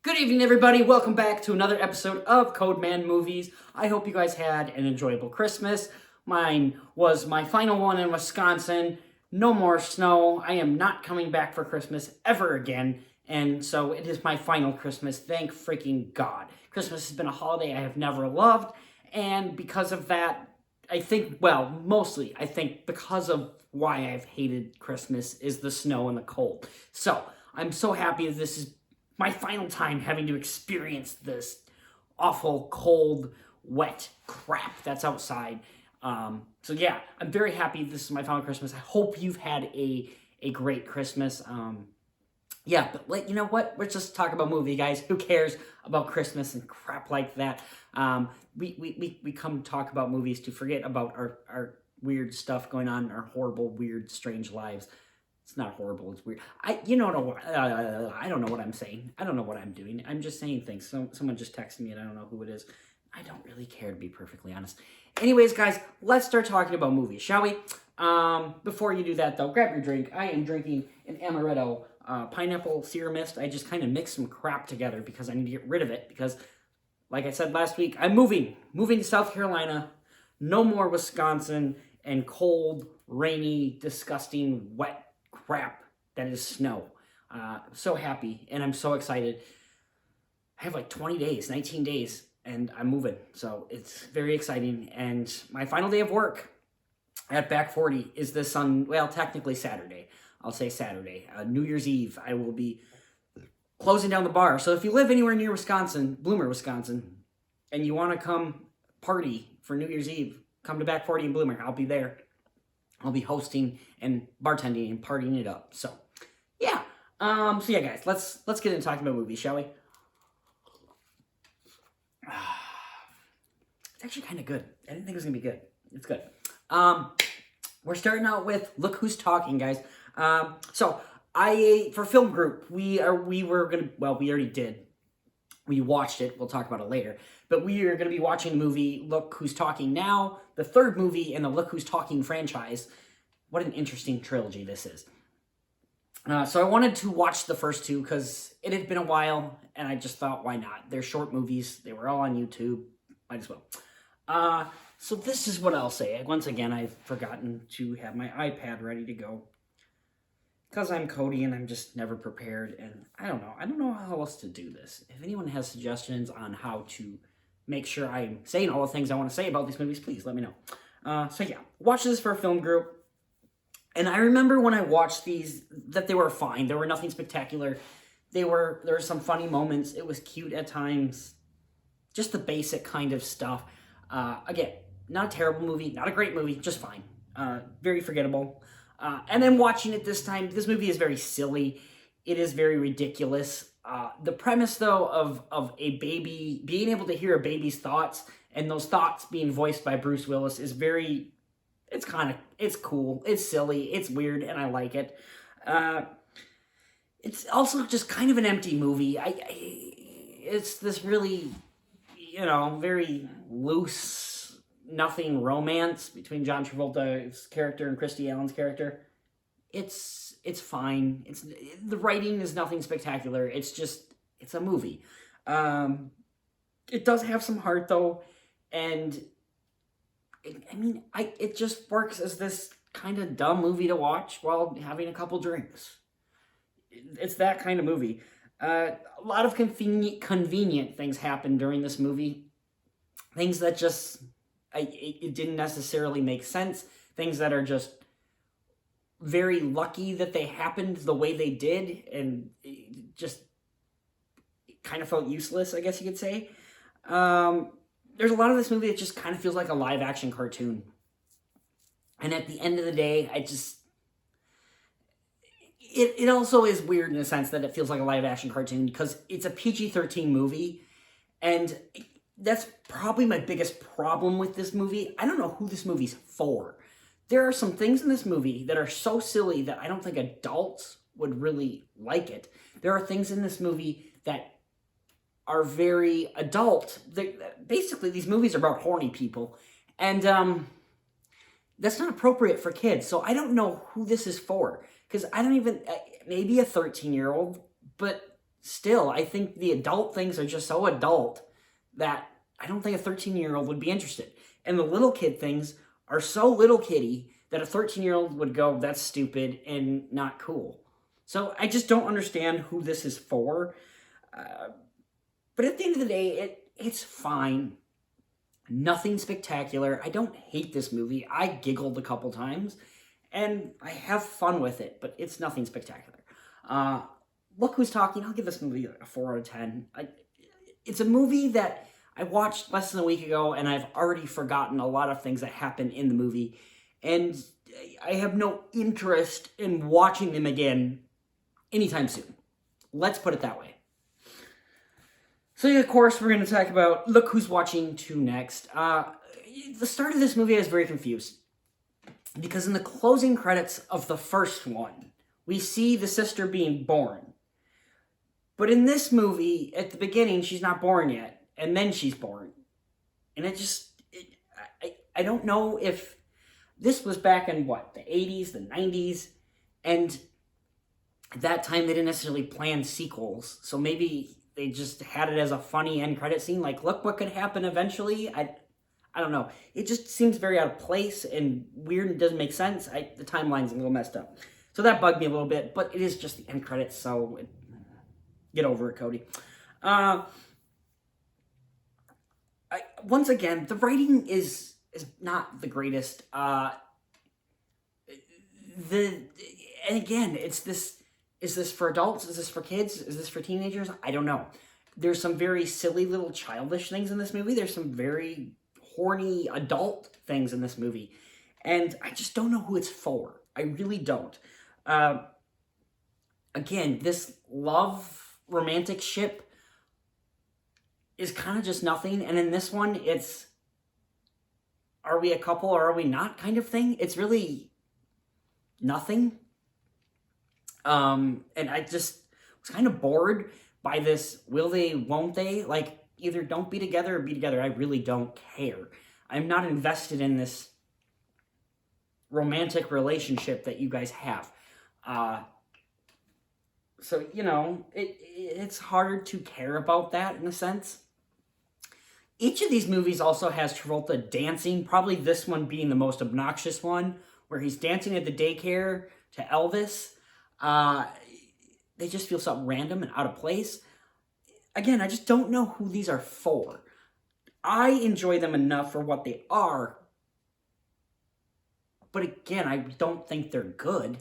Good evening, everybody. Welcome back to another episode of Code Man Movies. I hope you guys had an enjoyable Christmas. Mine was my final one in Wisconsin. No more snow. I am not coming back for Christmas ever again. And so it is my final Christmas. Thank freaking God. Christmas has been a holiday I have never loved. And because of that, I think because of why I've hated Christmas is the snow and the cold. So I'm so happy that this is my final time having to experience this awful, cold, wet crap that's outside. So yeah, I'm very happy this is my final Christmas. I hope you've had a great Christmas. But you know what? Let's just talk about movie, guys. Who cares about Christmas and crap like that? We come talk about movies to forget about our weird stuff going on in our horrible, weird, strange lives. It's not horrible. It's weird. I don't know what I'm saying. I don't know what I'm doing. I'm just saying things. Someone just texted me and I don't know who it is. I don't really care, to be perfectly honest. Anyways, guys, let's start talking about movies, shall we? Before you do that, though, grab your drink. I am drinking an amaretto pineapple Sierra Mist. I just kind of mixed some crap together because I need to get rid of it because, like I said last week, I'm moving to South Carolina. No more Wisconsin and cold, rainy, disgusting, wet crap that is snow. So happy, and I'm so excited. I have like 20 days, 19 days, and I'm moving. So it's very exciting. And my final day of work at Back 40 is this technically Saturday. I'll say Saturday. New Year's Eve, I will be closing down the bar. So if you live anywhere near Wisconsin, Bloomer, Wisconsin, and you want to come party for New Year's Eve, come to Back 40 in Bloomer. I'll be there. I'll be hosting and bartending and partying it up. So, yeah. Guys, let's get into talking about movies, shall we? It's actually kind of good. I didn't think it was gonna be good. It's good. We're starting out with Look Who's Talking, guys. For film group, we already did. We watched it. We'll talk about it later. But we are going to be watching the movie Look Who's Talking Now, the third movie in the Look Who's Talking franchise. What an interesting trilogy this is. So I wanted to watch the first two because it had been a while, and I just thought, why not? They're short movies. They were all on YouTube. Might as well. So this is what I'll say. Once again, I've forgotten to have my iPad ready to go. Because I'm Cody and I'm just never prepared, and I don't know how else to do this. If anyone has suggestions on how to make sure I'm saying all the things I want to say about these movies, please let me know. Watch this for a film group, and I remember when I watched these that they were fine. There were nothing spectacular. There were some funny moments. It was cute at times. Just the basic kind of stuff. Again, not a terrible movie, not a great movie, just fine. Very forgettable. And then watching it this time, this movie is very silly. It is very ridiculous. The premise, though, of a baby, being able to hear a baby's thoughts, and those thoughts being voiced by Bruce Willis is it's cool, it's silly, it's weird, and I like it. It's also just kind of an empty movie. It's this really, very loose, nothing romance between John Travolta's character and Christy Allen's character. It's fine. The writing is nothing spectacular. It's a movie. It does have some heart though, and it just works as this kind of dumb movie to watch while having a couple drinks. It's that kind of movie. A lot of convenient things happen during this movie. Things that just it didn't necessarily make sense. Things that are just very lucky that they happened the way they did, and it just kind of felt useless, I guess you could say. There's a lot of this movie that just kind of feels like a live action cartoon. And at the end of the day, it also is weird in the sense that it feels like a live action cartoon because it's a PG-13 movie, and that's probably my biggest problem with this movie. I don't know who this movie's for. There are some things in this movie that are so silly that I don't think adults would really like it. There are things in this movie that are very adult. Basically, these movies are about horny people, and that's not appropriate for kids. So I don't know who this is for, because I don't even, maybe a 13-year-old, but still, I think the adult things are just so adult that I don't think a 13-year-old would be interested. And the little kid things are so little kitty that a 13-year-old would go, that's stupid and not cool. So I just don't understand who this is for. But at the end of the day, it's fine. Nothing spectacular. I don't hate this movie. I giggled a couple times, and I have fun with it, but it's nothing spectacular. Look Who's Talking. I'll give this movie a 4 out of 10. It's a movie that I watched less than a week ago, and I've already forgotten a lot of things that happen in the movie, and I have no interest in watching them again anytime soon. Let's put it that way. So, of course, we're going to talk about Look Who's Watching 2 next. The start of this movie I was very confused, because in the closing credits of the first one, we see the sister being born. But in this movie, at the beginning, she's not born yet, and then she's born. And I don't know if this was back in, the 80s, the 90s, and at that time they didn't necessarily plan sequels, so maybe they just had it as a funny end credit scene, like, look what could happen eventually. I don't know. It just seems very out of place and weird and doesn't make sense. The timeline's a little messed up. So that bugged me a little bit, but it is just the end credits, so get over it, Cody. Once again, the writing is not the greatest. And again, it's this. Is this for adults? Is this for kids? Is this for teenagers? I don't know. There's some very silly little childish things in this movie. There's some very horny adult things in this movie. And I just don't know who it's for. I really don't. Again, this love romantic ship is kind of just nothing. And in this one, it's, are we a couple or are we not kind of thing? It's really nothing. And I just was kind of bored by this will they, won't they? Like, either don't be together or be together. I really don't care. I'm not invested in this romantic relationship that you guys have. So, it's hard to care about that in a sense. Each of these movies also has Travolta dancing, probably this one being the most obnoxious one, where he's dancing at the daycare to Elvis. They just feel something random and out of place. Again, I just don't know who these are for. I enjoy them enough for what they are. But again, I don't think they're good.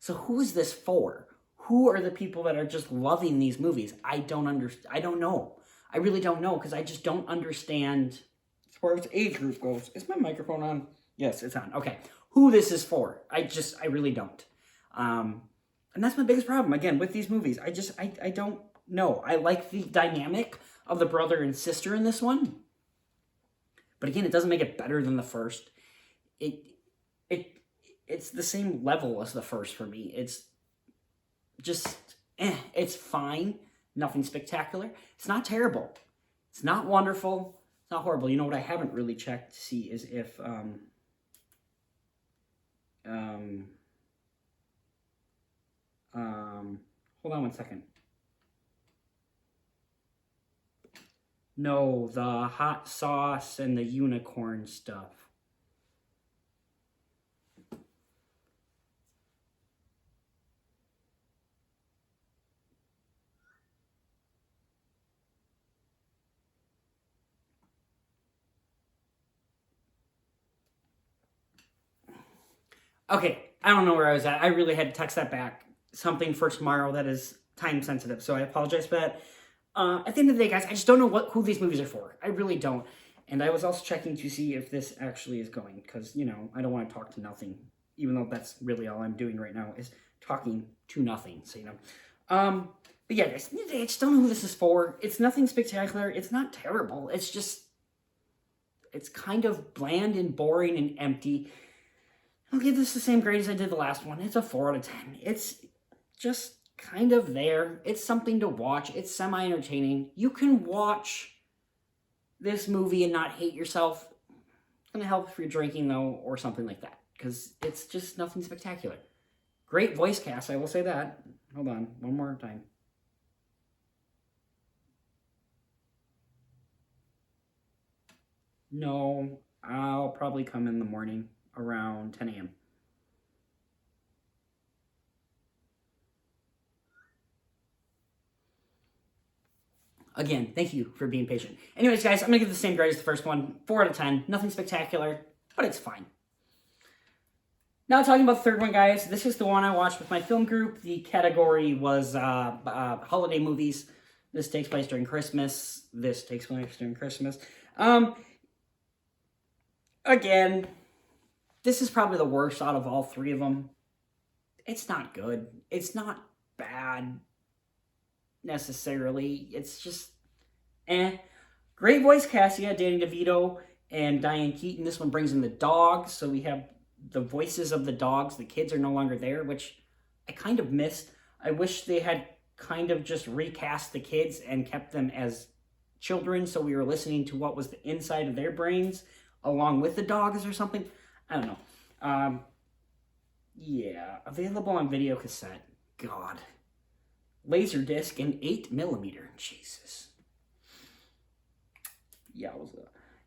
So who is this for? Who are the people that are just loving these movies? I don't know. I really don't know, because I just don't understand as far as age group goes. Is my microphone on? Yes, it's on. Okay. Who this is for? I really don't. And that's my biggest problem, again, with these movies. I don't know. I like the dynamic of the brother and sister in this one. But again, it doesn't make it better than the first. It's the same level as the first for me. It's just, it's fine. Nothing spectacular. It's not terrible. It's not wonderful. It's not horrible. You know what I haven't really checked to see is if, hold on one second. No, the hot sauce and the unicorn stuff. Okay, I don't know where I was at. I really had to text that back. Something for tomorrow that is time sensitive, so I apologize for that. At the end of the day, guys, I just don't know who these movies are for. I really don't. And I was also checking to see if this actually is going, because, I don't want to talk to nothing, even though that's really all I'm doing right now, is talking to nothing, so, But yeah, guys, I just don't know who this is for. It's nothing spectacular. It's not terrible. It's just, it's kind of bland and boring and empty. I'll give this the same grade as I did the last one. It's a 4 out of 10. It's just kind of there. It's something to watch. It's semi-entertaining. You can watch this movie and not hate yourself. It's going to help if you're drinking, though, or something like that, because it's just nothing spectacular. Great voice cast, I will say that. Hold on, one more time. No, I'll probably come in the morning around 10 a.m. Again, thank you for being patient. Anyways, guys, I'm going to give the same grade as the first one. 4 out of 10. Nothing spectacular, but it's fine. Now, talking about the third one, guys, this is the one I watched with my film group. The category was holiday movies. This takes place during Christmas. This takes place during Christmas. Again, this is probably the worst out of all three of them. It's not good. It's not bad, necessarily. It's just, eh. Great voice casting, Danny DeVito and Diane Keaton. This one brings in the dogs, so we have the voices of the dogs. The kids are no longer there, which I kind of missed. I wish they had kind of just recast the kids and kept them as children, so we were listening to what was the inside of their brains along with the dogs or something. I don't know. Yeah, available on video cassette. God. Laserdisc and 8mm. Jesus. Yeah.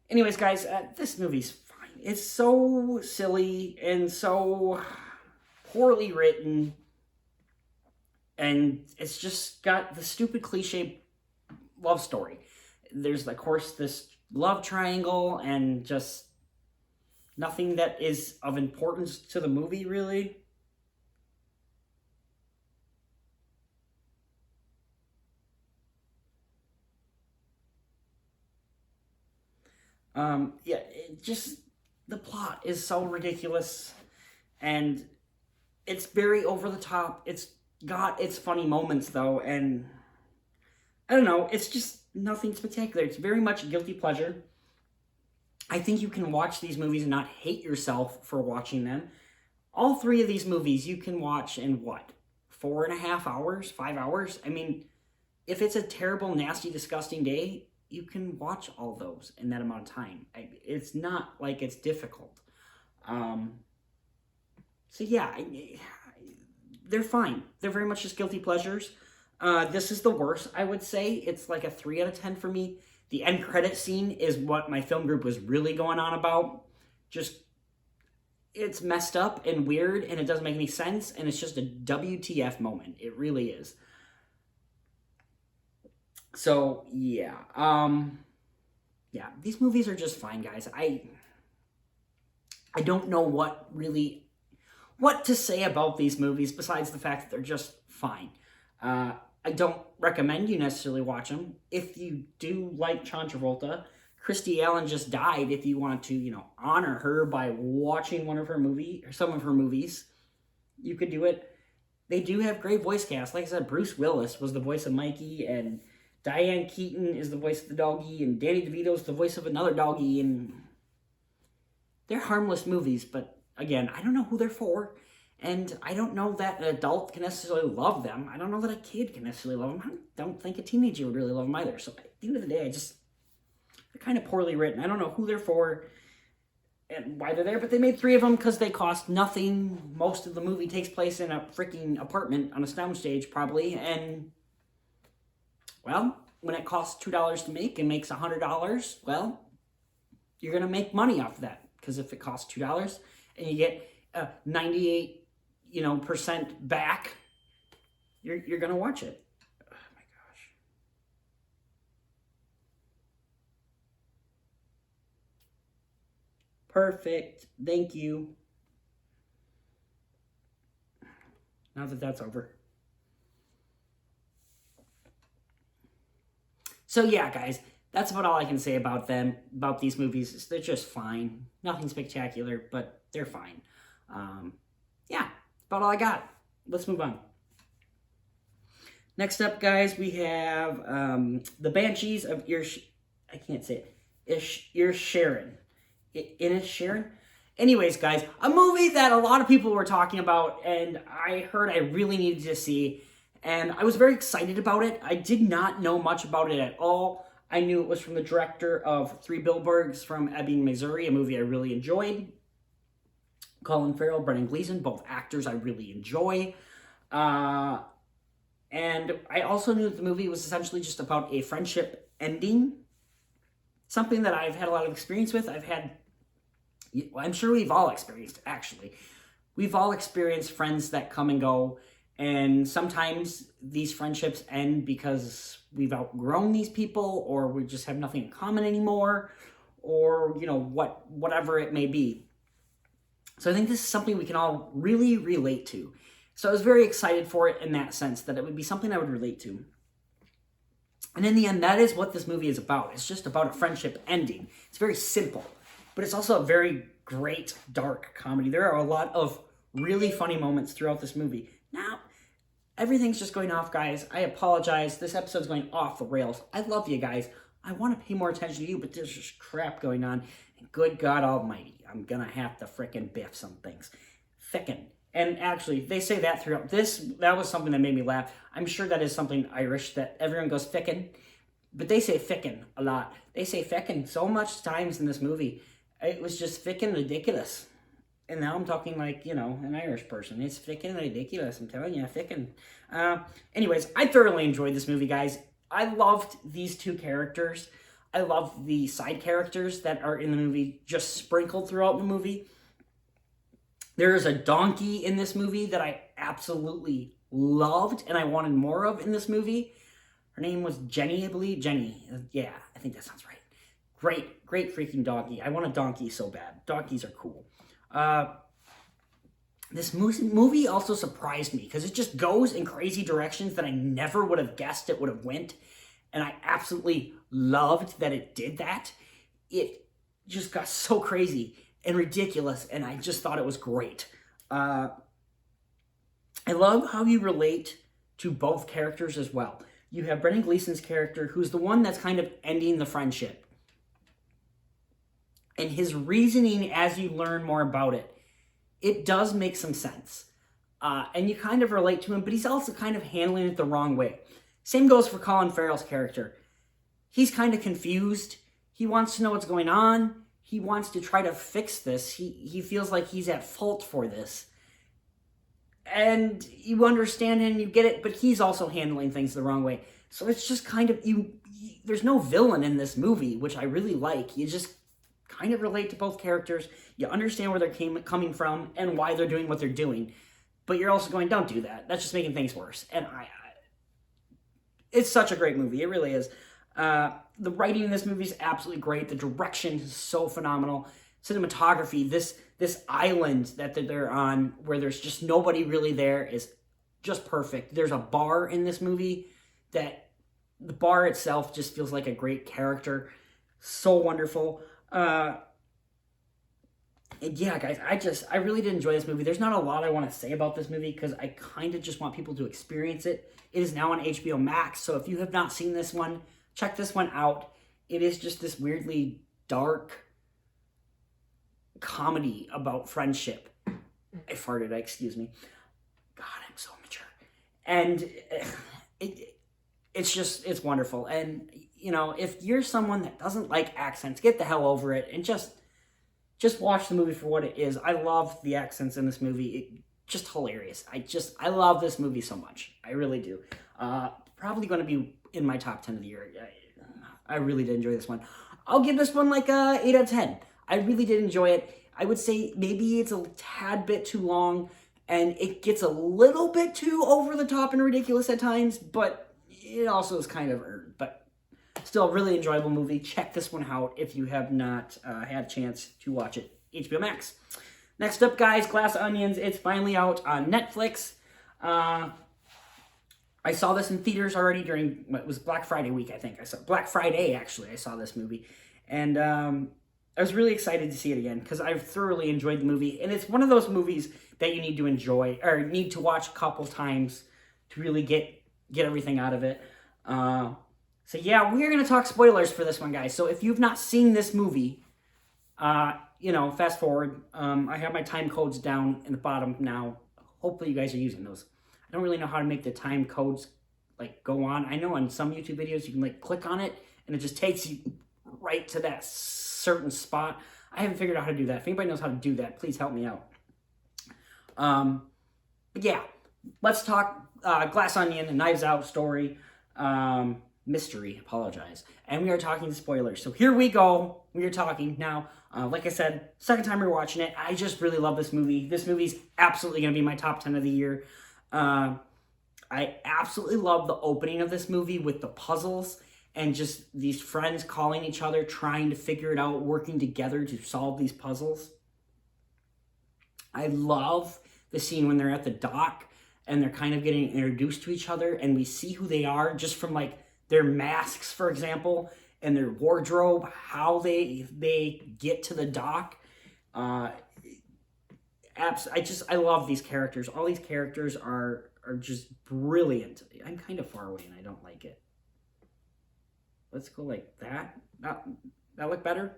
Anyways, guys, this movie's fine. It's so silly and so poorly written. And it's just got the stupid cliche love story. There's, of course, this love triangle and just nothing that is of importance to the movie, really. Yeah, the plot is so ridiculous, and it's very over the top. It's got its funny moments, though, and I don't know, it's just nothing spectacular. It's very much a guilty pleasure. I think you can watch these movies and not hate yourself for watching them. All three of these movies you can watch in, 4.5 hours? 5 hours? I mean, if it's a terrible, nasty, disgusting day, you can watch all those in that amount of time. It's not like it's difficult. So yeah, they're fine. They're very much just guilty pleasures. This is the worst, I would say. It's like a 3 out of 10 for me. The end credit scene is what my film group was really going on about. Just, it's messed up and weird, and it doesn't make any sense, and it's just a WTF moment. It really is. So, yeah. Yeah, these movies are just fine, guys. I don't know what to say about these movies besides the fact that they're just fine. I don't recommend you necessarily watch them. If you do like John Travolta, Christy Allen just died. If you want to, honor her by watching one of her movie or some of her movies, you could do it. They do have great voice cast. Like I said, Bruce Willis was the voice of Mikey, and Diane Keaton is the voice of the doggy, and Danny DeVito is the voice of another doggy, and they're harmless movies, but again, I don't know who they're for. And I don't know that an adult can necessarily love them. I don't know that a kid can necessarily love them. I don't think a teenager would really love them either. So at the end of the day, they're kind of poorly written. I don't know who they're for and why they're there, but they made 3 of them because they cost nothing. Most of the movie takes place in a freaking apartment on a soundstage, probably. And, well, when it costs $2 to make and makes $100, well, you're going to make money off of that. Because if it costs $2 and you get 98 percent back, you're gonna watch it. Oh my gosh. Perfect. Thank you. Now that that's over. So yeah, guys, that's about all I can say about them, about these movies. They're just fine. Nothing spectacular, but they're fine. Yeah, about all I got. Let's move on. Next up, guys, we have the Banshees of I can't say it. Inisherin. Inisherin? Anyways, guys, a movie that a lot of people were talking about, and I heard I really needed to see, and I was very excited about it. I did not know much about it at all. I knew it was from the director of 3 Billboards from Ebbing, Missouri, a movie I really enjoyed. Colin Farrell, Brendan Gleeson, both actors I really enjoy. And I also knew that the movie was essentially just about a friendship ending. something that I've had a lot of experience with. I'm sure we've all experienced, actually. We've all experienced friends that come and go, and sometimes these friendships end because we've outgrown these people, or we just have nothing in common anymore, or, whatever it may be. So I think this is something we can all really relate to. So I was very excited for it in that sense, that it would be something I would relate to. And in the end, that is what this movie is about. It's just about a friendship ending. It's very simple, but it's also a very great, dark comedy. There are a lot of really funny moments throughout this movie. Now, everything's just going off, guys. I apologize. This episode's going off the rails. I love you guys. I want to pay more attention to you, but there's just crap going on. And good God almighty, I'm going to have to frickin' biff some things. Fickin'. And actually, they say that throughout this. That was something that made me laugh. I'm sure that is something Irish, that everyone goes fickin'. But they say fickin' a lot. They say fickin' so much times in this movie. It was just fickin' ridiculous. And now I'm talking like, an Irish person. It's fickin' ridiculous. I'm telling you, fickin'. Anyways, I thoroughly enjoyed this movie, guys. I loved these two characters. I love the side characters that are in the movie, just sprinkled throughout the movie. There is a donkey in this movie that I absolutely loved and I wanted more of in this movie. Her name was Jenny, I believe. Jenny. Yeah, I think that sounds right. Great freaking donkey. I want a donkey so bad. Donkeys are cool. This movie also surprised me because it just goes in crazy directions that I never would have guessed it would have went. And I absolutely loved that it did that. It just got so crazy and ridiculous, and I just thought it was great. I love how you relate to both characters as well. You have Brendan Gleeson's character, who's the one that's kind of ending the friendship. And his reasoning, as you learn more about it, it does make some sense. And you kind of relate to him, but he's also kind of handling it the wrong way. Same goes for Colin Farrell's character. He's kind of confused. He wants to know what's going on. He wants to try to fix this. He feels like he's at fault for this. And you understand him, you get it, but he's also handling things the wrong way. So it's just kind of, there's no villain in this movie, which I really like. You just kind of relate to both characters. You understand where they're coming from and why they're doing what they're doing. But you're also going, don't do that. That's just making things worse. And it's such a great movie. It really is. The writing in this movie is absolutely great. The direction is so phenomenal. Cinematography, this island that they're on, where there's just nobody really there, is just perfect. There's a bar in this movie that the bar itself just feels like a great character. So wonderful. And yeah, guys, I really did enjoy this movie. There's not a lot I want to say about this movie because I kind of just want people to experience it. It is now on HBO Max, so if you have not seen this one, check this one out. It is just this weirdly dark comedy about friendship. I farted, excuse me. God, I'm so mature. And it's wonderful. And, if you're someone that doesn't like accents, get the hell over it and just watch the movie for what it is. I love the accents in this movie. Just hilarious. I love this movie so much. I really do. Probably going to be in my top 10 of the year. I really did enjoy this one. I'll give this one like a 8 out of 10. I really did enjoy it. I would say maybe it's a tad bit too long and it gets a little bit too over the top and ridiculous at times, but it also is kind of earned. But still a really enjoyable movie. Check this one out if you have not had a chance to watch it. HBO Max. Next up, guys, Glass Onions. It's finally out on Netflix. I saw this in theaters already during, it was Black Friday week, I think. Black Friday, actually, I saw this movie. And I was really excited to see it again because I've thoroughly enjoyed the movie. And it's one of those movies that you need to enjoy, or need to watch a couple times to really get everything out of it. So yeah, we're going to talk spoilers for this one, guys. So if you've not seen this movie, fast forward. I have my time codes down in the bottom now. Hopefully you guys are using those. I don't really know how to make the time codes go on. I know on some YouTube videos you can click on it and it just takes you right to that certain spot. I haven't figured out how to do that. If anybody knows how to do that, please help me out. But yeah, let's talk Glass Onion, a Knives Out story. mystery, apologize. And we are talking spoilers. So here we go. We are talking now. Like I said, second time we're watching it. I just really love this movie. This movie's absolutely going to be my top 10 of the year. I absolutely love the opening of this movie with the puzzles and just these friends calling each other, trying to figure it out, working together to solve these puzzles. I love the scene when they're at the dock and they're kind of getting introduced to each other, and we see who they are just from like their masks, for example, and their wardrobe, how they get to the dock. I love these characters. All these characters are just brilliant. I'm kind of far away and I don't like it. Let's go like that. That look better?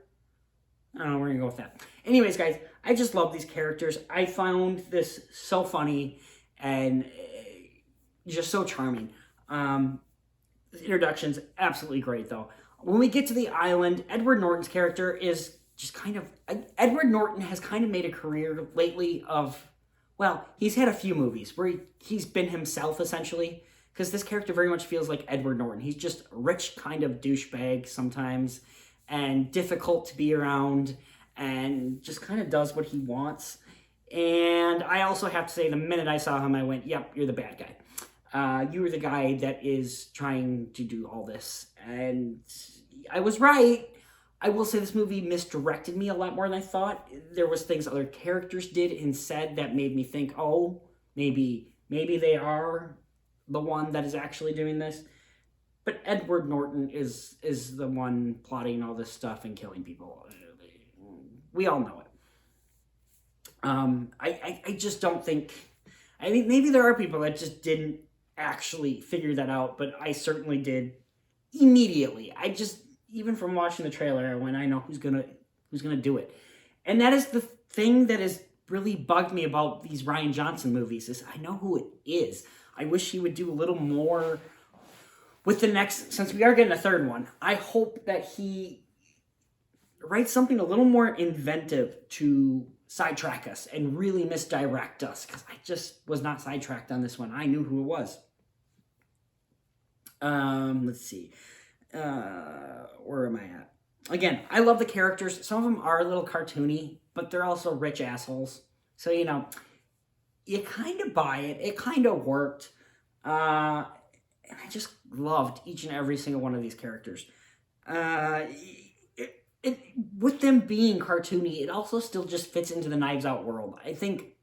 I don't know, we're gonna go with that. Anyways, guys, I just love these characters. I found this so funny and just so charming. This introduction's absolutely great, though. When we get to the island, Edward Norton's character is just kind of... Edward Norton has kind of made a career lately of... Well, he's had a few movies where he's been himself, essentially. Because this character very much feels like Edward Norton. He's just a rich kind of douchebag sometimes, and difficult to be around, and just kind of does what he wants. And I also have to say, the minute I saw him, I went, yep, you're the bad guy. You were the guy that is trying to do all this. And I was right. I will say this movie misdirected me a lot more than I thought. There was things other characters did and said that made me think, oh, maybe they are the one that is actually doing this. But Edward Norton is the one plotting all this stuff and killing people. We all know it. I just don't think... I think maybe there are people that just didn't actually figure that out, but I certainly did immediately. I just, even from watching the trailer, I went, I know who's gonna do it. And that is the thing that has really bugged me about these Rian Johnson movies, is I know who it is. I wish he would do a little more with the next, since we are getting a third one. I hope that he writes something a little more inventive to sidetrack us and really misdirect us, because I just was not sidetracked on this one. I knew who it was. Let's see. Where am I at? Again, I love the characters. Some of them are a little cartoony, but they're also rich assholes. So, you know, you kind of buy it. It kind of worked. And I just loved each and every single one of these characters. With them being cartoony, it also still just fits into the Knives Out world. I think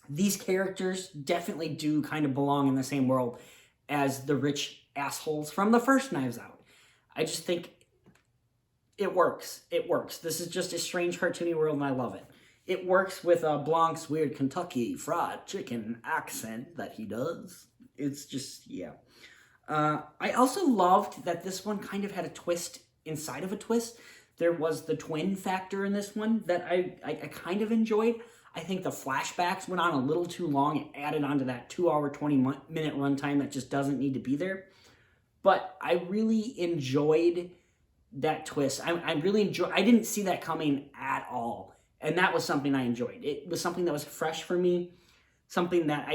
these characters definitely do kind of belong in the same world as the rich assholes from the first Knives Out. I just think it works. It works. This is just a strange cartoony world, and I love it. It works with Blanc's weird Kentucky Fried Chicken accent that he does. It's just, yeah. I also loved that this one kind of had a twist inside of a twist. There was the twin factor in this one that I kind of enjoyed. I think the flashbacks went on a little too long. It added on to that 2-hour, 20-minute runtime that just doesn't need to be there. But I really enjoyed that twist. I didn't see that coming at all. And that was something I enjoyed. It was something that was fresh for me. Something that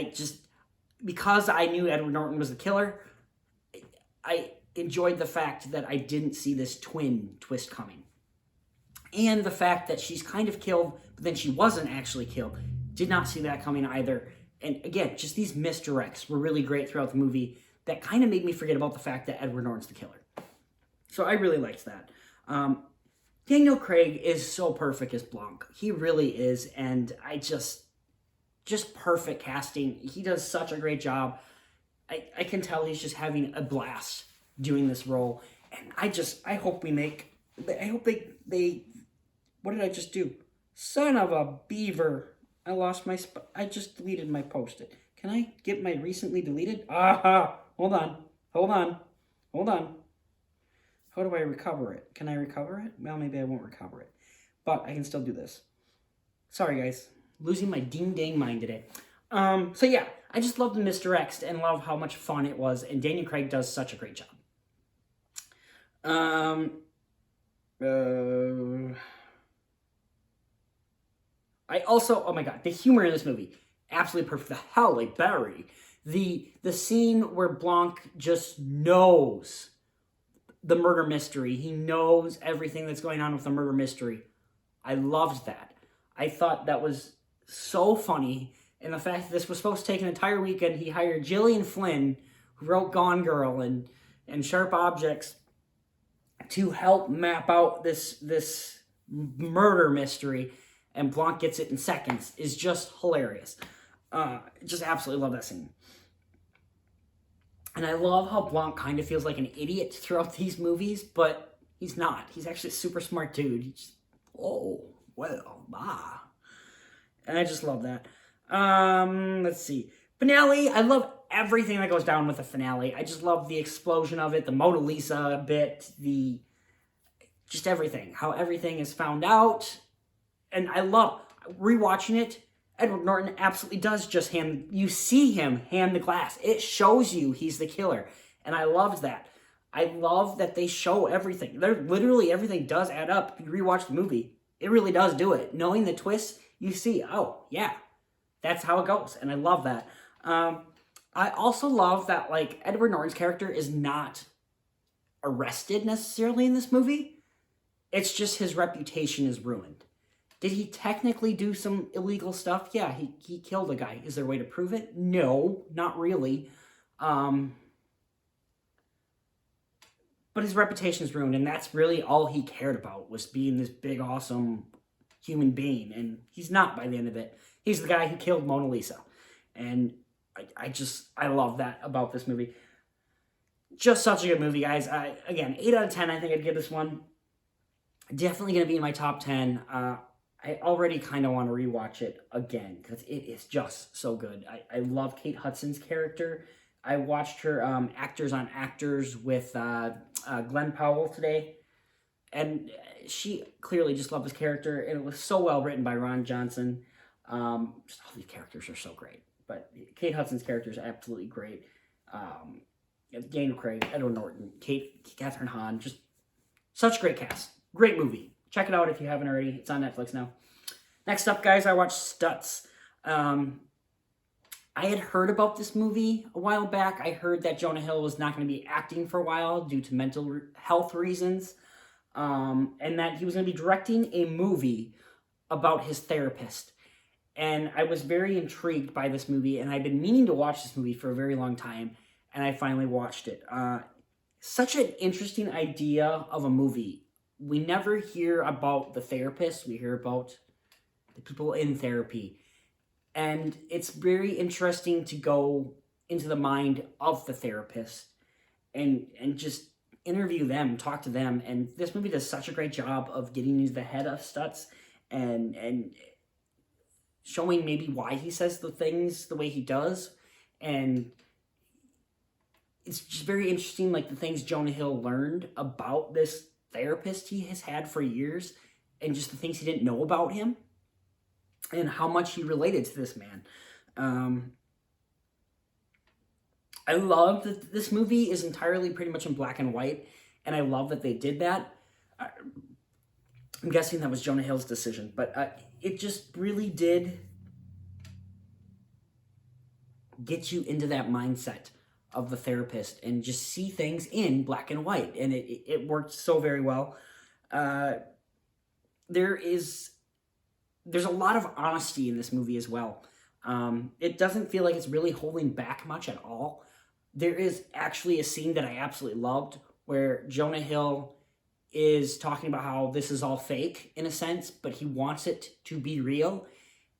because I knew Edward Norton was the killer, I enjoyed the fact that I didn't see this twin twist coming. And the fact that she's kind of killed, but then she wasn't actually killed. Did not see that coming either. And again, just these misdirects were really great throughout the movie that kind of made me forget about the fact that Edward Norton's the killer. So I really liked that. Daniel Craig is so perfect as Blanc. He really is. And I just perfect casting. He does such a great job. I can tell he's just having a blast doing this role. And I hope they what did I just do? Son of a beaver. I lost my I just deleted my post-it. Can I get my recently deleted? Hold on. How do I recover it? Can I recover it? Well, maybe I won't recover it. But I can still do this. Sorry, guys. Losing my ding-dang mind today. So yeah, I just love the misdirects and love how much fun it was. And Daniel Craig does such a great job. I also, oh my god, the humor in this movie, absolutely perfect. The Halle Berry The scene where Blanc just knows the murder mystery. He knows everything that's going on with the murder mystery. I loved that. I thought that was so funny. And the fact that this was supposed to take an entire weekend, he hired Gillian Flynn, who wrote Gone Girl and Sharp Objects, to help map out this murder mystery. And Blanc gets it in seconds. Is just hilarious. Just absolutely love that scene. And I love how Blanc kind of feels like an idiot throughout these movies, but he's not. He's actually a super smart dude. He's just, oh, well, and I just love that. Let's see. Finale, I love everything that goes down with the finale. I just love the explosion of it, the Mona Lisa bit, just everything. How everything is found out. And I love rewatching it. Edward Norton absolutely does just you see him hand the glass. It shows you he's the killer. And I loved that. I love that they show everything. Literally everything does add up. If you rewatch the movie, it really does do it. Knowing the twist, you see, oh, yeah, that's how it goes. And I love that. I also love that, like, Edward Norton's character is not arrested necessarily in this movie. It's just his reputation is ruined. Did he technically do some illegal stuff? Yeah, he killed a guy. Is there a way to prove it? No, not really. But his reputation is ruined, and that's really all he cared about, was being this big, awesome human being. And he's not by the end of it. He's the guy who killed Mona Lisa. And I love that about this movie. Just such a good movie, guys. Again, 8 out of 10, I think I'd give this one. Definitely going to be in my top 10. I already kind of want to rewatch it again because it is just so good. I love Kate Hudson's character. I watched her Actors on Actors with Glenn Powell today, and she clearly just loved his character, and it was so well written by Ron Johnson. Just all these characters are so great, but Kate Hudson's character is absolutely great. Daniel Craig, Edward Norton, Catherine Hahn, just such a great cast. Great movie. Check it out if you haven't already. It's on Netflix now. Next up, guys, I watched Stutz. I had heard about this movie a while back. I heard that Jonah Hill was not going to be acting for a while due to mental health reasons, and that he was going to be directing a movie about his therapist. And I was very intrigued by this movie, and I've been meaning to watch this movie for a very long time, and I finally watched it. Such an interesting idea of a movie. We never hear about the therapist. We hear about the people in therapy. And it's very interesting to go into the mind of the therapist and just interview them, talk to them. And this movie does such a great job of getting into the head of Stutz and showing maybe why he says the things the way he does. And it's just very interesting, like the things Jonah Hill learned about this therapist he has had for years, and just the things he didn't know about him, and how much he related to this man. I love that this movie is entirely pretty much in black and white, and I love that they did that. I'm guessing that was Jonah Hill's decision, but it just really did get you into that mindset of the therapist and just see things in black and white, and it worked so very well. There's a lot of honesty in this movie as well. It doesn't feel like it's really holding back much at all. There is actually a scene that I absolutely loved where Jonah Hill is talking about how this is all fake in a sense, but he wants it to be real.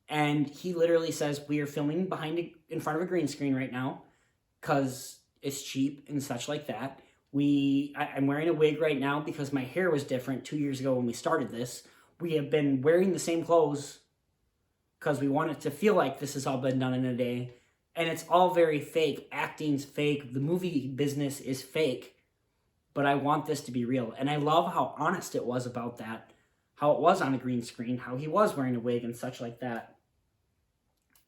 And he literally says, we are filming in front of a green screen right now because it's cheap and such like that. I'm wearing a wig right now because my hair was different 2 years ago when we started this. We have been wearing the same clothes because we want it to feel like this has all been done in a day. And it's all very fake. Acting's fake. The movie business is fake. But I want this to be real. And I love how honest it was about that. How it was on a green screen. How he was wearing a wig and such like that.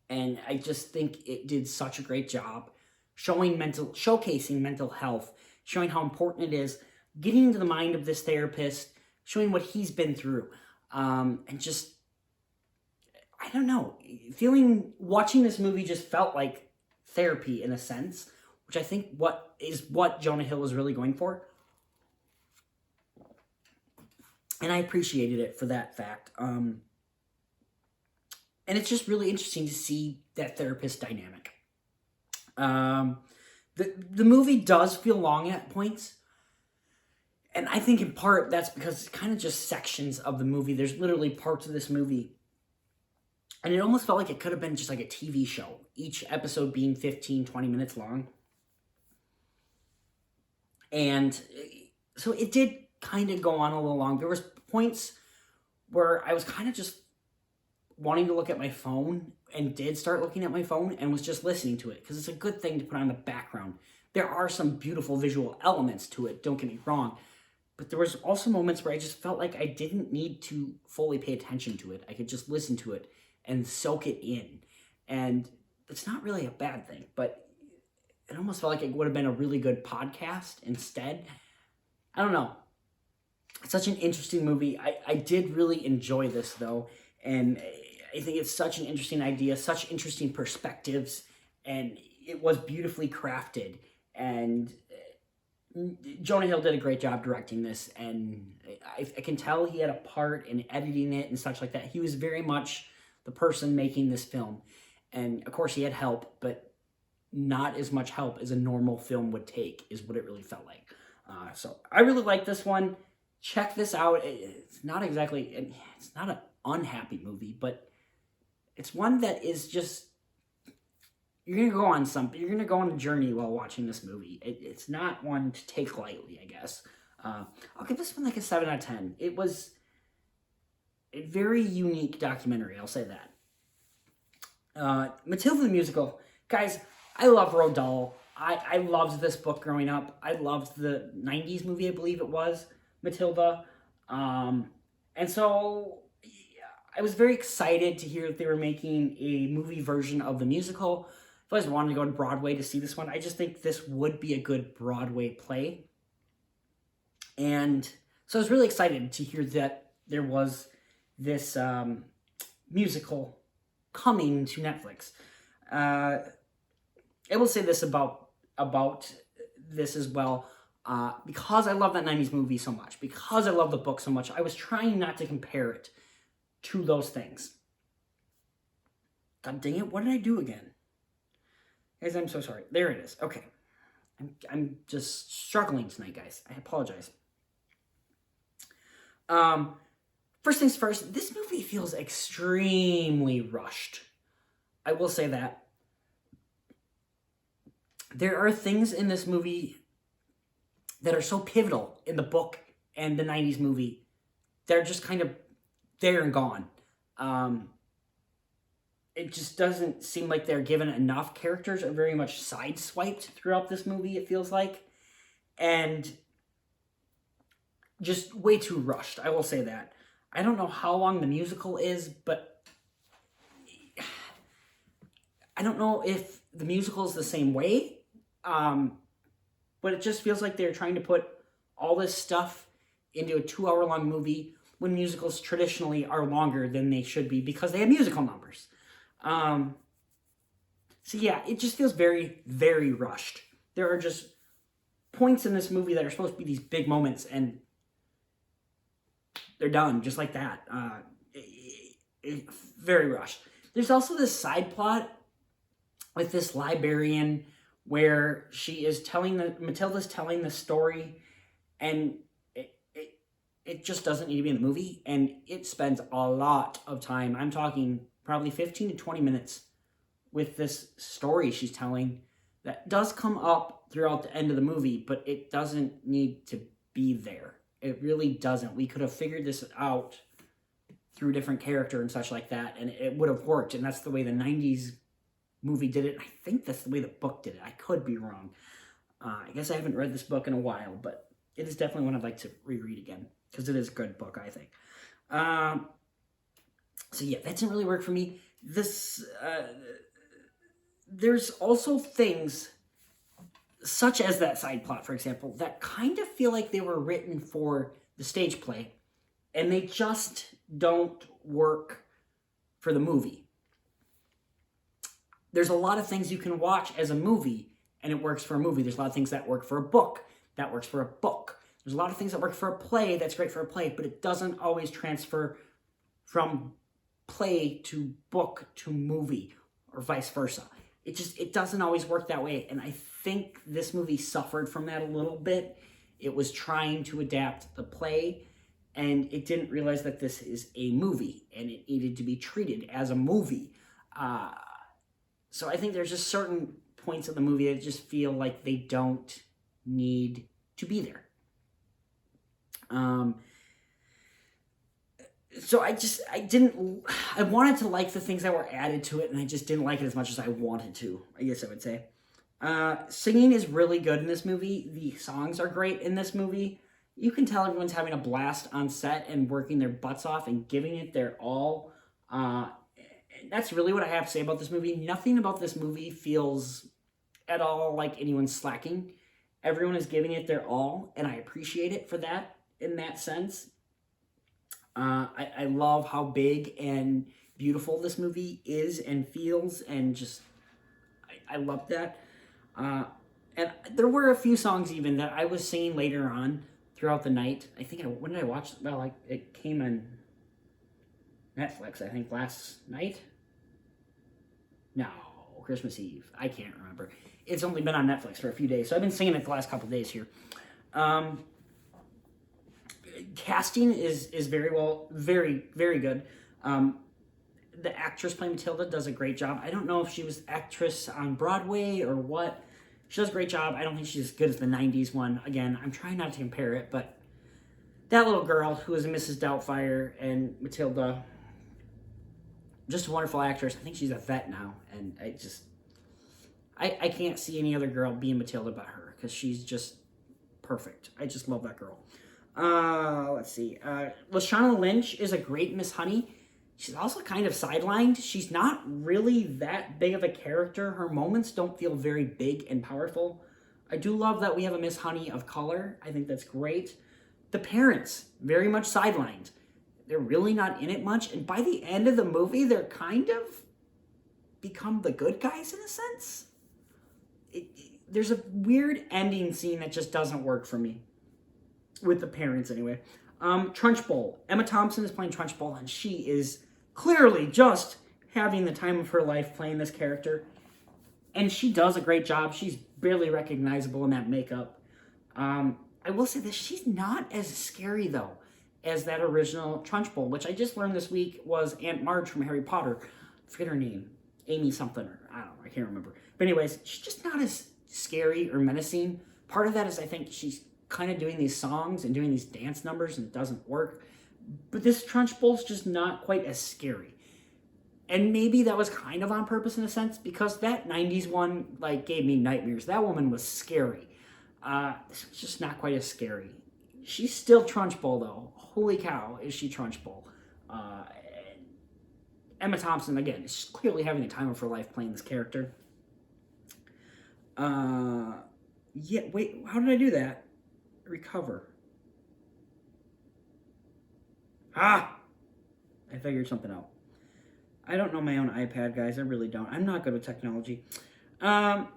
And I just think it did such a great job showcasing mental health, showing how important it is, getting into the mind of this therapist, showing what he's been through, and just, I don't know, watching this movie just felt like therapy in a sense, which I think what Jonah Hill was really going for. And I appreciated it for that fact. And it's just really interesting to see that therapist dynamic. The movie does feel long at points. And I think in part that's because it's kind of just sections of the movie. There's literally parts of this movie. And it almost felt like it could have been just like a TV show. Each episode being 15, 20 minutes long. And so it did kind of go on a little long. There was points where I was kind of just wanting to look at my phone and did start looking at my phone and was just listening to it because it's a good thing to put on the background. There are some beautiful visual elements to it, don't get me wrong. But there was also moments where I just felt like I didn't need to fully pay attention to it. I could just listen to it and soak it in. And it's not really a bad thing, but it almost felt like it would have been a really good podcast instead. I don't know. It's such an interesting movie. I did really enjoy this, though. And I think it's such an interesting idea, such interesting perspectives. And it was beautifully crafted. And Jonah Hill did a great job directing this. And I can tell he had a part in editing it and such like that. He was very much the person making this film. And, of course, he had help, but not as much help as a normal film would take is what it really felt like. So I really like this one. Check this out. It's not an unhappy movie, but it's one that is just, you're going to go on a journey while watching this movie. It's not one to take lightly, I guess. I'll give this one like a 7 out of 10. It was a very unique documentary, I'll say that. Matilda the Musical. Guys, I love Roald Dahl. I loved this book growing up. I loved the 90s movie, I believe it was, Matilda. And so I was very excited to hear that they were making a movie version of the musical. I've always wanted to go to Broadway to see this one. I just think this would be a good Broadway play. And so I was really excited to hear that there was this musical coming to Netflix. I will say this about this as well. Because I love that 90s movie so much, because I love the book so much, I was trying not to compare it to those things. God dang it, what did I do again? Guys, I'm so sorry. There it is. Okay. I'm just struggling tonight, guys. I apologize. First things first, this movie feels extremely rushed. I will say that. There are things in this movie that are so pivotal in the book and the 90s movie. They're just kind of there and gone. It just doesn't seem like they're given enough. Characters are very much sideswiped throughout this movie, it feels like. And just way too rushed, I will say that. I don't know how long the musical is, but I don't know if the musical is the same way. But it just feels like they're trying to put all this stuff into a 2-hour-long movie when musicals traditionally are longer than they should be because they have musical numbers. So yeah, it just feels very, very rushed. There are just points in this movie that are supposed to be these big moments, and they're done just like that. Very rushed. There's also this side plot with this librarian where Matilda's telling the story, and it just doesn't need to be in the movie, and it spends a lot of time. I'm talking probably 15 to 20 minutes with this story she's telling that does come up throughout the end of the movie, but it doesn't need to be there. It really doesn't. We could have figured this out through a different character and such like that, and it would have worked, and that's the way the 90s movie did it. I think that's the way the book did it. I could be wrong. I guess I haven't read this book in a while, but it is definitely one I'd like to reread again because it is a good book, I think. So yeah, that didn't really work for me. This there's also things such as that side plot, for example, that kind of feel like they were written for the stage play, and they just don't work for the movie. there's a lot of things you can watch as a movie, and it works for a movie. There's a lot of things that work for a book, that works for a book. There's a lot of things that work for a play, that's great for a play, but it doesn't always transfer from play to book to movie, or vice versa. It doesn't always work that way, and I think this movie suffered from that a little bit. It was trying to adapt the play, and it didn't realize that this is a movie, and it needed to be treated as a movie. So I think there's just certain points of the movie that just feel like they don't need to be there. So I wanted to like the things that were added to it, and I just didn't like it as much as I wanted to, I guess I would say. Singing is really good in this movie. The songs are great in this movie. You can tell everyone's having a blast on set and working their butts off and giving it their all. That's really what I have to say about this movie. Nothing about this movie feels at all like anyone's slacking. Everyone is giving it their all, and I appreciate it for that, in that sense. I love how big and beautiful this movie is and feels, and just, I love that. And there were a few songs even that I was singing later on throughout the night. When did I watch? Well, it came on Netflix, I think, last night? No, Christmas Eve. I can't remember. It's only been on Netflix for a few days, so I've been singing it the last couple days here. Casting is very, very good. The actress playing Matilda does a great job. I don't know if she was actress on Broadway or what. She does a great job. I don't think she's as good as the 90s one. Again, I'm trying not to compare it, but that little girl who was Mrs. Doubtfire and Matilda, just a wonderful actress. I think she's a vet now, and I can't see any other girl being Matilda but her, because she's just perfect. I just love that girl. Let's see. Lashana Lynch is a great Miss Honey. She's also kind of sidelined. She's not really that big of a character. Her moments don't feel very big and powerful. I do love that we have a Miss Honey of color. I think that's great. The parents, very much sidelined. They're really not in it much. And by the end of the movie, they're kind of become the good guys in a sense. There's a weird ending scene that just doesn't work for me. With the parents, anyway. Trunchbull. Emma Thompson is playing Trunchbull, and she is clearly just having the time of her life playing this character. And she does a great job. She's barely recognizable in that makeup. I will say that she's not as scary, though, as that original Trunchbull, which I just learned this week was Aunt Marge from Harry Potter. I forget her name. Amy something, or I don't know, I can't remember. But anyways, she's just not as scary or menacing. Part of that is I think she's kind of doing these songs and doing these dance numbers, and it doesn't work. But this Trunchbull's just not quite as scary. And maybe that was kind of on purpose in a sense, because that 90s one gave me nightmares. That woman was scary. This was just not quite as scary. She's still Trunchbull, though. Holy cow, is she Trunchbull. Emma Thompson, again, is clearly having the time of her life playing this character. Yeah, wait, how did I do that? Recover. I figured something out. I don't know my own iPad, guys. I really don't. I'm not good with technology. So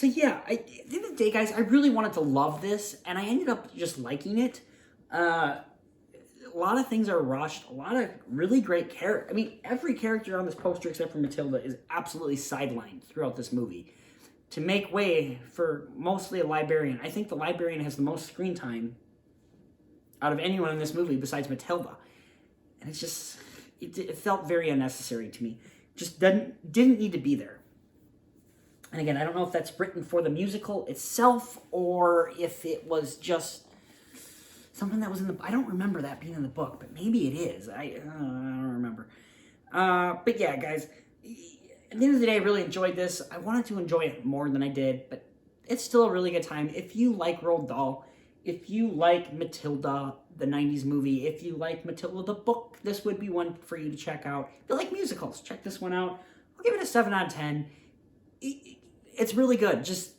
yeah, at the end of the day, guys, I really wanted to love this, and I ended up just liking it. A lot of things are rushed. A lot of really great characters. I mean, every character on this poster except for Matilda is absolutely sidelined throughout this movie to make way for mostly a librarian. I think the librarian has the most screen time out of anyone in this movie besides Matilda. And it's just, it felt very unnecessary to me. Just didn't need to be there. And again, I don't know if that's written for the musical itself or if it was just something that was in the... I don't remember that being in the book, but maybe it is. I don't remember. But yeah, guys, at the end of the day, I really enjoyed this. I wanted to enjoy it more than I did, but it's still a really good time. If you like Roald Dahl, if you like Matilda, the 90s movie, if you like Matilda the book, this would be one for you to check out. If you like musicals, check this one out. I'll give it a 7 out of 10. It's really good. Just,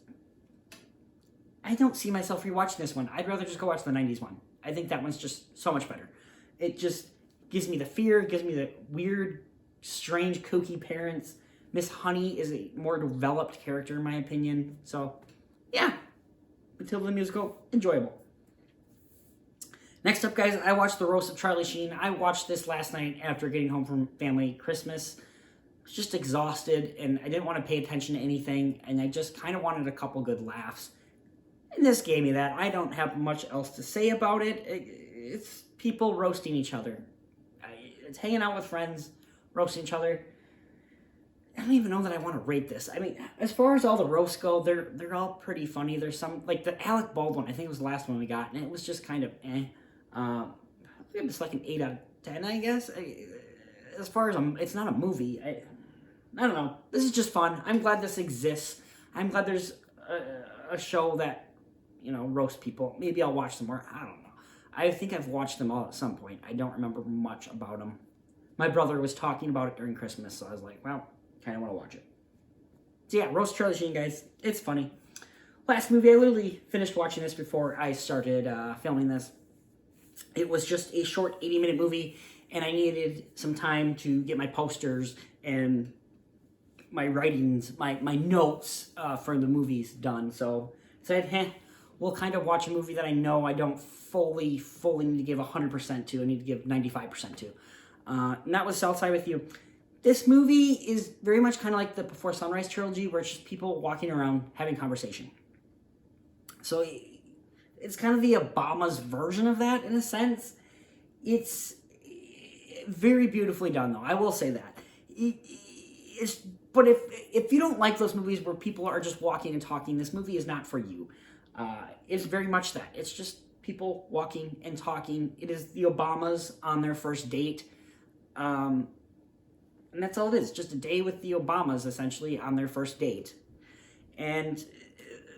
I don't see myself rewatching this one. I'd rather just go watch the 90s one. I think that one's just so much better. It just gives me the fear, gives me the weird, strange, kooky parents, Miss Honey is a more developed character in my opinion. So, yeah. Matilda the Musical, enjoyable. Next up, guys, I watched The Roast of Charlie Sheen. I watched this last night after getting home from family Christmas. I was just exhausted, and I didn't want to pay attention to anything, and I just kind of wanted a couple good laughs. And this gave me that. I don't have much else to say about it. It's people roasting each other. It's hanging out with friends, roasting each other. I don't even know that I want to rate this. I mean, as far as all the roasts go, they're all pretty funny. There's some, like the Alec Baldwin, I think it was the last one we got, and it was just kind of eh. I think it's like an 8 out of 10, I guess. As far as it's not a movie. I don't know. This is just fun. I'm glad this exists. I'm glad there's a show that, roasts people. Maybe I'll watch some more. I don't know. I think I've watched them all at some point. I don't remember much about them. My brother was talking about it during Christmas, so I was like, well, kind of want to watch it. So yeah, Roast Charlie Sheen, guys. It's funny. Last movie, I literally finished watching this before I started filming this. It was just a short 80-minute movie, and I needed some time to get my posters and my writings, my notes for the movies done. So I said, we'll kind of watch a movie that I know I don't fully need to give 100% to. I need to give 95% to. And that was Southside with You. This movie is very much kind of like the Before Sunrise trilogy, where it's just people walking around having conversation. So it's kind of the Obama's version of that in a sense. It's very beautifully done, though. I will say that. But if you don't like those movies where people are just walking and talking, this movie is not for you. It's very much that. It's just people walking and talking. It is the Obamas on their first date. And that's all it is. Just a day with the Obamas, essentially, on their first date. And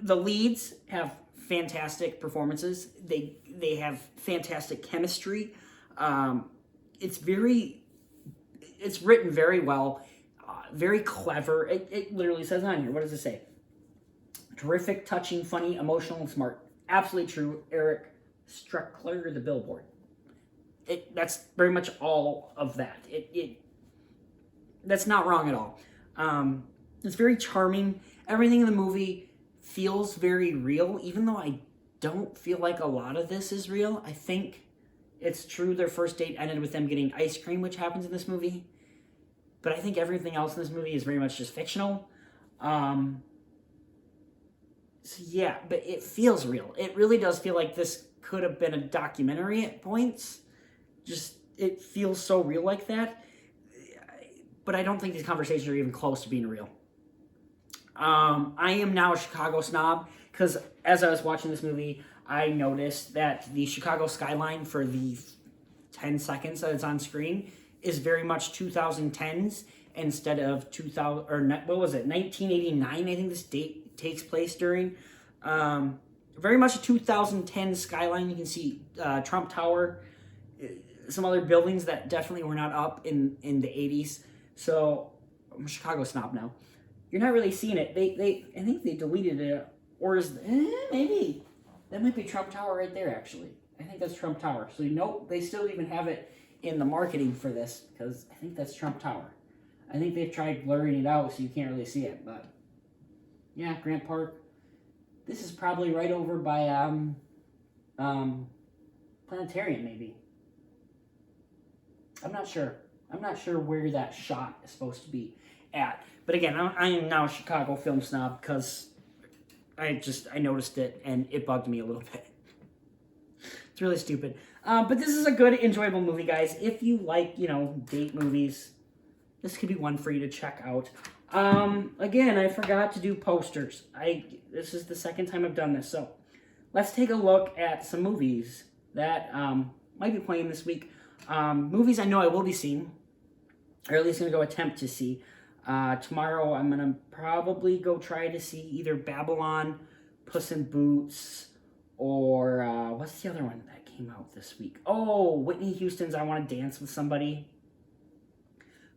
the leads have fantastic performances. They have fantastic chemistry. It's written very well, very clever. It literally says on here. What does it say? Terrific, touching, funny, emotional, and smart. Absolutely true. Eric Streckler, The Billboard. That's very much all of that. That's not wrong at all. It's very charming. Everything in the movie feels very real, even though I don't feel like a lot of this is real. I think it's true their first date ended with them getting ice cream, which happens in this movie. But I think everything else in this movie is very much just fictional. So yeah, but it feels real. It really does feel like this could have been a documentary at points. Just, it feels so real like that. But I don't think these conversations are even close to being real. I am now a Chicago snob, because as I was watching this movie, I noticed that the Chicago skyline for the 10 seconds that it's on screen is very much 2010s instead of 2000, or what was it, 1989, I think this date takes place during. Very much a 2010 skyline. You can see Trump Tower, some other buildings that definitely were not up in the 80s. So I'm a Chicago snob now. You're not really seeing it. I think they deleted it, or maybe that might be Trump Tower right there. Actually, I think that's Trump Tower. So nope, they still even have it in the marketing for this, because I think that's Trump Tower. I think they've tried blurring it out so you can't really see it, but yeah, Grant Park. This is probably right over by Planetarium, maybe. I'm not sure. I'm not sure where that shot is supposed to be at. But again, I am now a Chicago film snob because I noticed it and it bugged me a little bit. It's really stupid. But this is a good, enjoyable movie, guys. If you like, date movies, this could be one for you to check out. Again, I forgot to do posters. This is the second time I've done this. So let's take a look at some movies that might be playing this week. Movies I know I will be seeing, or at least going to go attempt to see. Tomorrow I'm going to probably go try to see either Babylon, Puss in Boots, or what's the other one that came out this week? Oh, Whitney Houston's I Want to Dance with Somebody.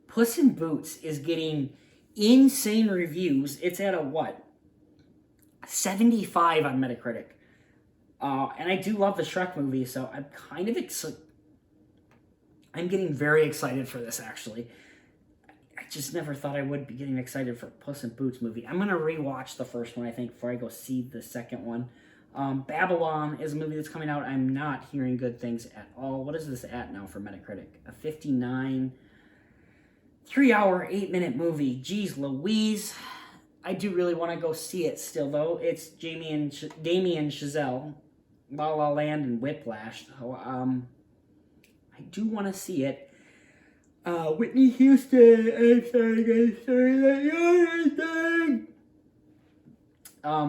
Puss in Boots is getting insane reviews. It's at a 75 on Metacritic. And I do love the Shrek movie, so I'm kind of I'm getting very excited for this, actually. I just never thought I would be getting excited for a Puss in Boots movie. I'm going to rewatch the first one, I think, before I go see the second one. Babylon is a movie that's coming out. I'm not hearing good things at all. What is this at now for Metacritic? A 59, 3-hour, 8-minute movie. Jeez Louise. I do really want to go see it still, though. It's Damien Chazelle, La La Land, and Whiplash. So, I do want to see it. Whitney Houston, I'm sorry guys,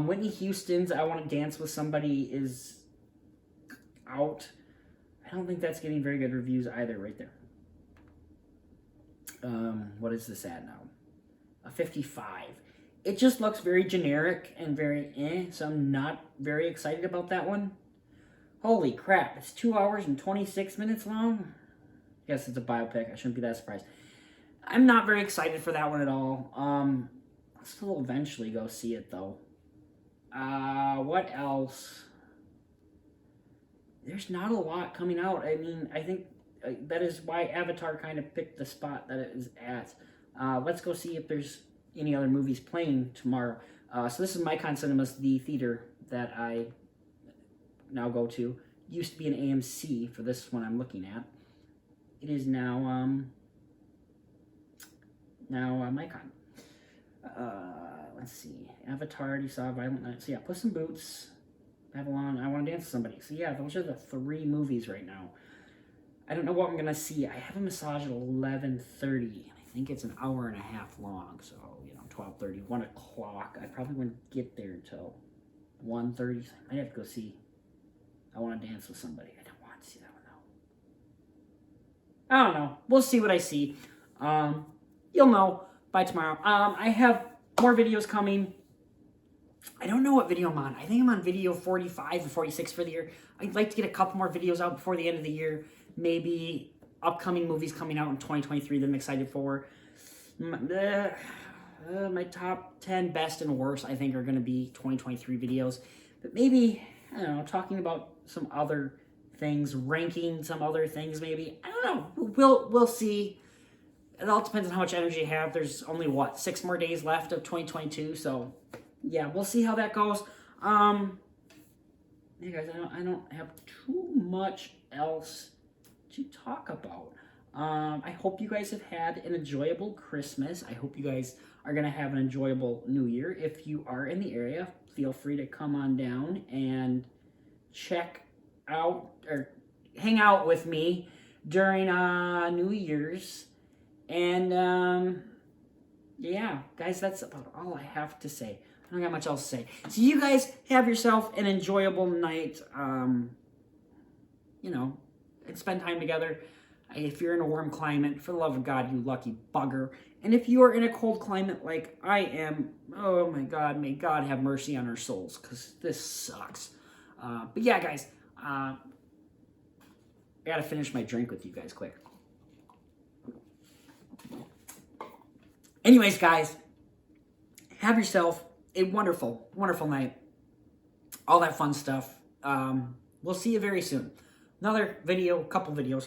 Whitney Houston's I Want to Dance with Somebody is out. I don't think that's getting very good reviews either right there. What is this at now? A 55. It just looks very generic and very so I'm not very excited about that one. Holy crap, it's 2 hours and 26 minutes long? I guess it's a biopic. I shouldn't be that surprised. I'm not very excited for that one at all. I'll still eventually go see it, though. What else? There's not a lot coming out. I mean, I think that is why Avatar kind of picked the spot that it is at. Let's go see if there's any other movies playing tomorrow. So this is Micon Cinemas, the theater that I now go to. Used to be an AMC for this one I'm looking at. It is now Micon. Let's see. Avatar, already saw Violent Night. So yeah, Puss in Boots, Babylon, I Want to Dance with Somebody. So yeah, those are the 3 movies right now. I don't know what I'm going to see. I have a massage at 11:30. I think it's an hour and a half long. So, 12:30, 1 o'clock. I probably wouldn't get there until 1:30. So I might have to go see I Want to Dance with Somebody. I don't want to see that one, though. I don't know. We'll see what I see. You'll know by tomorrow. I have more videos coming. I don't know what video I'm on. I think I'm on video 45 or 46 for the year. I'd like to get a couple more videos out before the end of the year. Maybe upcoming movies coming out in 2023 that I'm excited for. My top 10 best and worst, I think, are going to be 2023 videos. But maybe, I don't know, talking about some other things, ranking some other things maybe. I don't know. We'll see. It all depends on how much energy you have. There's only, 6 more days left of 2022. So, yeah, we'll see how that goes. Yeah, guys, I don't have too much else to talk about. I hope you guys have had an enjoyable Christmas. I hope you guys are going to have an enjoyable New Year. If you are in the area, feel free to come on down and check out or hang out with me during New Year's. And, yeah, guys, that's about all I have to say. I don't got much else to say. So you guys have yourself an enjoyable night, and spend time together. If you're in a warm climate, for the love of God, you lucky bugger. And if you are in a cold climate like I am, oh my God, may God have mercy on our souls, because this sucks. But yeah, guys, I gotta finish my drink with you guys quick. Anyways, guys, have yourself a wonderful, wonderful night. All that fun stuff. We'll see you very soon. Another video, couple videos.